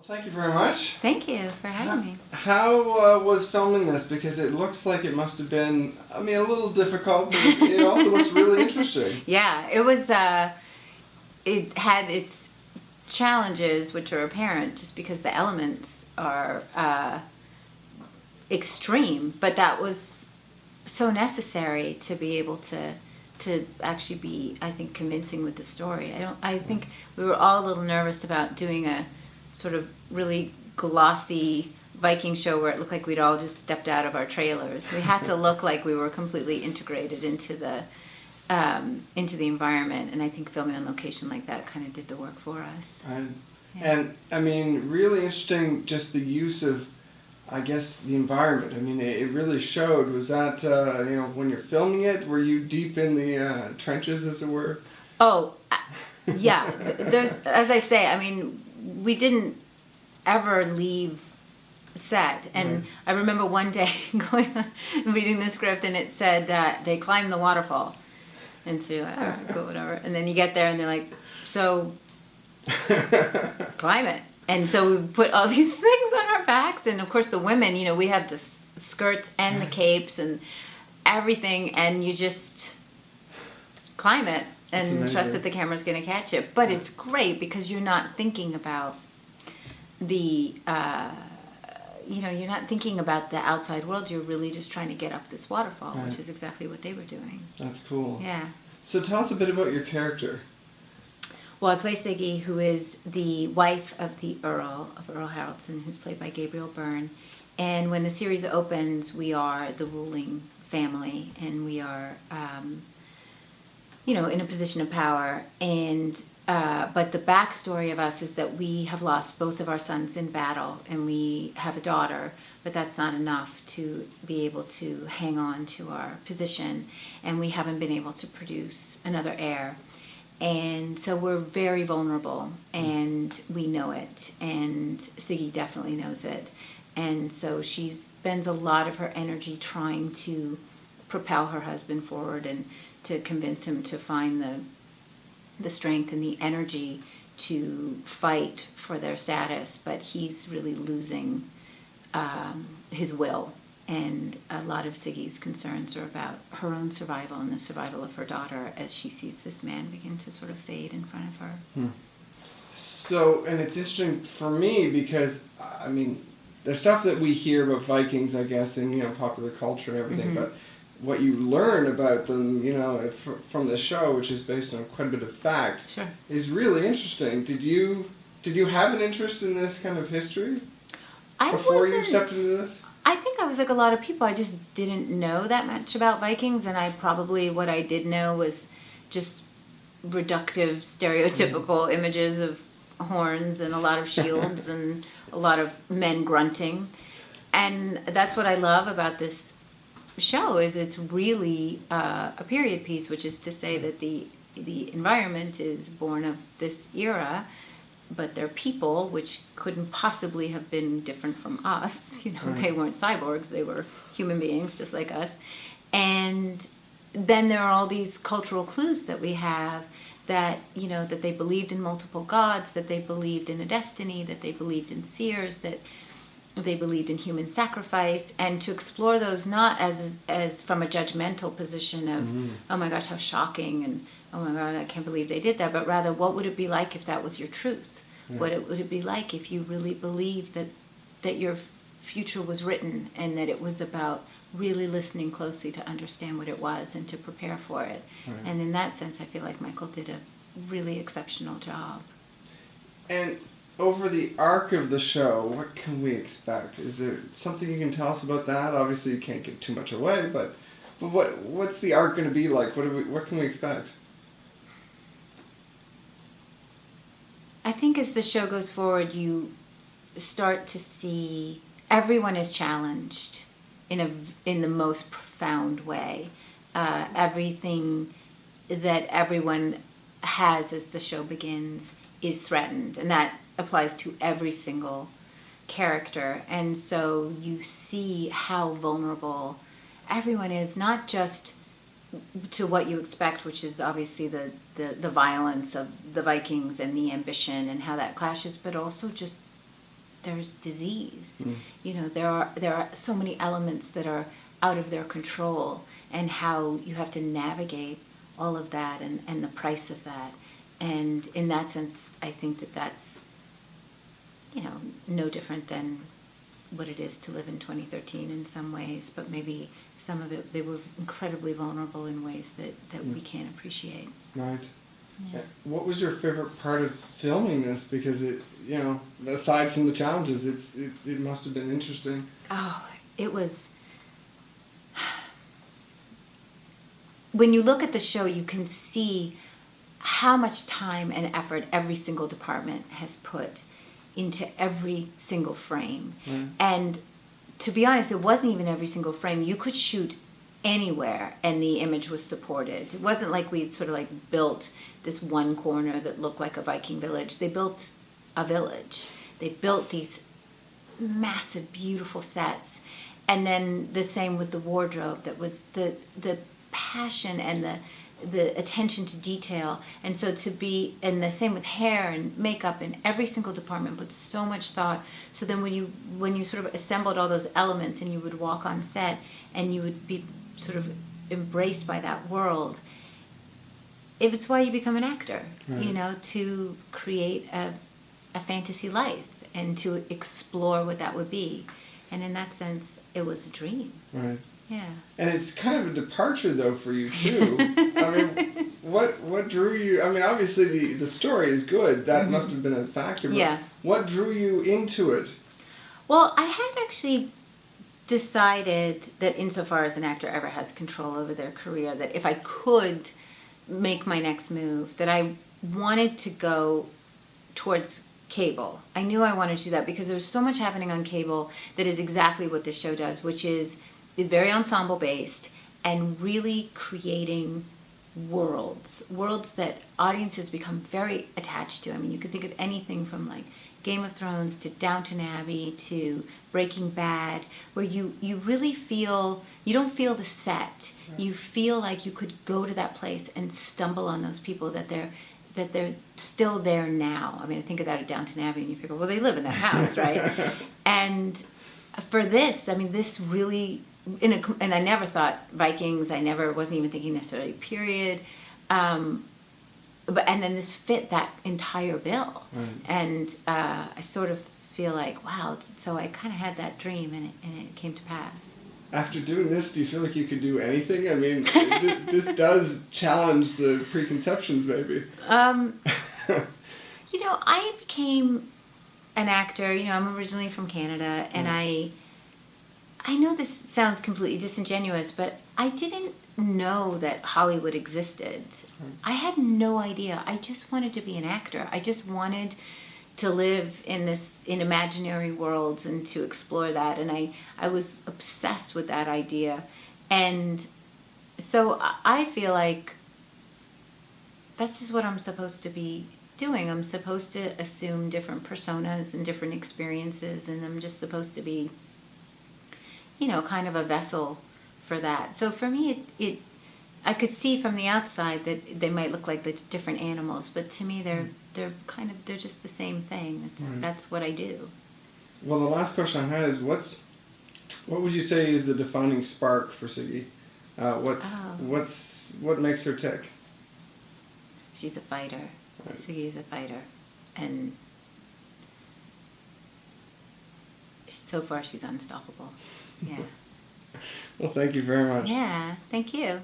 Thank you very much. Thank you for having me. How was filming this? Because it looks like it must have been, a little difficult, but it also looks really interesting. Yeah, it was, it had its challenges, which are apparent just because the elements are extreme, but that was so necessary to be able to actually be, I think, convincing with the story. I think we were all a little nervous about doing a sort of really glossy Viking show where it looked like we'd all just stepped out of our trailers. We had to look like we were completely integrated into the environment, and I think filming on location like that kind of did the work for us. And really interesting, just the use of, I guess, the environment. It really showed. Was that, when you're filming it, were you deep in the trenches, as it were? Oh, yeah. There's, as I say, we didn't ever leave set. And Right. I remember one day reading the script, and it said they climbed the waterfall. And so, all right, cool, whatever. And then you get there, and they're like, so climb it. And so we put all these things on our backs, and of course the women, we have the skirts and the capes and everything, and you just climb it and trust that the camera's going to catch it. But it's great because you're not thinking about the, you're not thinking about the outside world. You're really just trying to get up this waterfall, right. which is exactly what they were doing. That's cool. Yeah. So tell us a bit about your character. Well, I play Siggy, who is the wife of the Earl Haraldson, who's played by Gabriel Byrne. And when the series opens, we are the ruling family, and we are, in a position of power. And but the backstory of us is that we have lost both of our sons in battle, and we have a daughter, but that's not enough to be able to hang on to our position, and we haven't been able to produce another heir. And so we're very vulnerable, and we know it, and Siggy definitely knows it. And so she spends a lot of her energy trying to propel her husband forward and to convince him to find the strength and the energy to fight for their status, but he's really losing his will. And a lot of Siggy's concerns are about her own survival and the survival of her daughter as she sees this man begin to sort of fade in front of her. So, and it's interesting for me because, there's stuff that we hear about Vikings, I guess, in, popular culture and everything, but what you learn about them, from the show, which is based on quite a bit of fact, Sure. is really interesting. Did you have an interest in this kind of history before you accepted into this? I think I was like a lot of people. I just didn't know that much about Vikings, and what I did know was just reductive, stereotypical images of horns and a lot of shields and a lot of men grunting. And that's what I love about this show, is it's really a period piece, which is to say that the environment is born of this era, but they're people, which couldn't possibly have been different from us. They weren't cyborgs, they were human beings just like us. And then there are all these cultural clues that we have that, that they believed in multiple gods, that they believed in a destiny, that they believed in seers, that they believed in human sacrifice, and to explore those not as from a judgmental position of, oh my gosh, how shocking, and oh my God, I can't believe they did that, but rather, what would it be like if that was your truth? Yeah. What would it be like if you really believed that your future was written, and that it was about really listening closely to understand what it was and to prepare for it. Right. And in that sense, I feel like Michael did a really exceptional job. And over the arc of the show, what can we expect? Is there something you can tell us about that? Obviously, you can't give too much away, but what's the arc going to be like? What can we expect? I think as the show goes forward, you start to see everyone is challenged in the most profound way. Everything that everyone has as the show begins is threatened, and that applies to every single character. And so you see how vulnerable everyone is, not just to what you expect, which is obviously the violence of the Vikings and the ambition and how that clashes, but also just there's disease. Mm. You know, there are so many elements that are out of their control, and how you have to navigate all of that, and the price of that. And in that sense, I think that that's, you know, no different than what it is to live in 2013 in some ways, but maybe some of it, they were incredibly vulnerable in ways that we can't appreciate. Right. Yeah. What was your favorite part of filming this? Because it, you know, aside from the challenges, it must have been interesting. Oh, it was. When you look at the show, you can see how much time and effort every single department has put into every single frame. Right. And to be honest, it wasn't even every single frame. You could shoot anywhere and the image was supported. It wasn't like we sort of like built this one corner that looked like a Viking village. They built a village. They built these massive, beautiful sets. And then the same with the wardrobe. That was the passion and the attention to detail. And so to be, and the same with hair and makeup, and every single department put so much thought. So then when you sort of assembled all those elements and you would walk on set and you would be sort of embraced by that world, it's why you become an actor, right. You know, to create a fantasy life and to explore what that would be. And in that sense, it was a dream. Right. Yeah. And it's kind of a departure, though, for you, too. I mean, what drew you... I mean, obviously, the story is good. That must have been a factor. But yeah. What drew you into it? Well, I had actually decided that insofar as an actor ever has control over their career, that if I could make my next move, that I wanted to go towards cable. I knew I wanted to do that because there was so much happening on cable that is exactly what this show does, which is very ensemble based and really creating worlds that audiences become very attached to. I mean, you could think of anything from like Game of Thrones to Downton Abbey to Breaking Bad, where you really feel, you don't feel the set. Right. You feel like you could go to that place and stumble on those people, that they're still there now. I mean, I think of that at Downton Abbey and you figure, well, they live in that house, right? And for this, I mean, this really, and I never thought Vikings, wasn't even thinking necessarily period. And then this fit that entire bill. Right. And I sort of feel like, wow, so I kind of had that dream and it came to pass. After doing this, do you feel like you could do anything? I mean, this does challenge the preconceptions, maybe. You know, I became an actor. You know, I'm originally from Canada, and I know this sounds completely disingenuous, but I didn't know that Hollywood existed. I had no idea. I just wanted to be an actor. I just wanted to live in imaginary worlds and to explore that. And I was obsessed with that idea. And so I feel like that's just what I'm supposed to be doing. I'm supposed to assume different personas and different experiences, and I'm just supposed to be, you know, kind of a vessel for that. So for me, I could see from the outside that they might look like the different animals, but to me, they're just the same thing. That's what I do. Well, the last question I had is, what would you say is the defining spark for Siggy? What makes her tick? She's a fighter. Right. Siggy is a fighter, and so far she's unstoppable. Yeah. Well, thank you very much. Yeah, thank you.